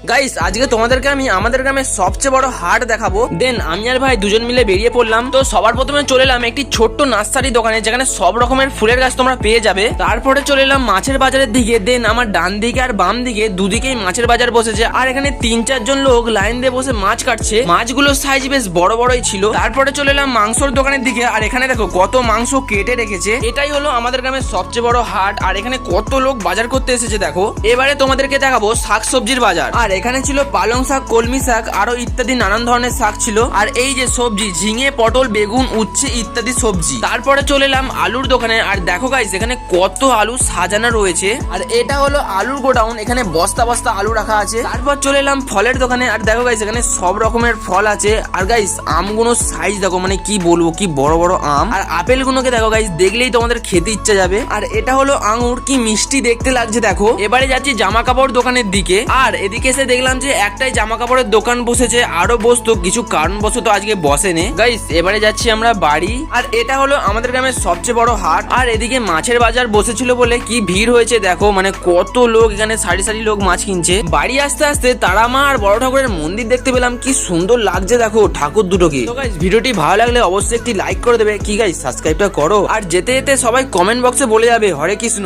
Guys আজকে তোমাদেরকে আমি আমাদের গ্রামের সবচেয়ে বড় হাট দেখাবো। দেন আমি আর ভাই দুজন মিলে বেরিয়ে পড়লাম। তো সবার প্রথমে চলে এলাম একটি ছোট্ট নার্সারি দোকানে, যেখানে সব রকমের ফুলের গাছ তোমরা পেয়ে যাবে। তারপরে চলে এলাম মাছের বাজারের দিকে। দেন আমার ডান দিকে আর বাম দিকে দুদিকেই মাছের বাজার বসেছে, আর এখানে 3-4 জন লোক লাইন দিয়ে বসে মাছ কাটছে। মাছগুলোর সাইজ বেশ বড় বড়ই ছিল। তারপরে চলে এলাম মাংসর দোকানের দিকে, আর এখানে দেখো কত মাংস কেটে রেখেছে। এটাই হলো আমাদের গ্রামের সবচেয়ে বড় হাট, আর এখানে কত লোক বাজার করতে এসেছে দেখো। এবারে তোমাদেরকে দেখাবো শাকসবজির বাজার। আর এখানে ছিল পালং শাক, কলমি শাক, আরো ইত্যাদি নানান ধরনের শাক ছিল। আর এই যে সবজি, ঝিঙে, পটল, বেগুন, উচ্ছে ইত্যাদি সবজি। তারপরে চলে এলাম আলুর দোকানে, আর দেখো গাইস এখানে কত আলু সাজানো রয়েছে। আর এটা হলো আলুর গোডাউন, এখানে বস্তা বস্তা আলু রাখা আছে। তারপর চলে এলাম ফলের দোকানে, আর দেখো গাইস এখানে সব রকমের ফল আছে। আর গাইস আমগুলোর সাইজ দেখো, মানে কি বলবো, কি বড় বড় আম। আর আপেল গুলোকে দেখো গাইস, দেখলেই তোমাদের খেতে ইচ্ছা যাবে। আর এটা হলো আঙুর, কি মিষ্টি দেখতে লাগছে দেখো। এবারে যাচ্ছি জামা কাপড় দোকানের দিকে, আর এদিকে এসে দেখলাম যে একটাই জামা কাপড়ের দোকান বসেছে, আরো বসতো কিছু কারণবশত আজকে বসেনি গাইস। এবারে যাচ্ছি আমরা বাড়ি। আর এটা হলো আমাদের গ্রামের সবচেয়ে বড় হাট। আর এদিকে মাছের বাজার বসেছিল বলে কি ভিড় হয়েছে দেখো, মানে কত লোক, এখানে সারি সারি লোক মাছ কিনছে। বাড়ি আসতে আসতে তারা মা আর বড় ঠাকুরের মন্দির দেখতে পেলাম, কি সুন্দর লাগছে দেখো ঠাকুর দুটোকে। তো গাইস ভিডিওটি ভালো লাগলে অবশ্যই একটি লাইক করে দেবে, কি গাইস সাবস্ক্রাইবটা করো। আর যেতে যেতে সবাই কমেন্ট বক্সে বলে যাবে হরে কৃষ্ণ।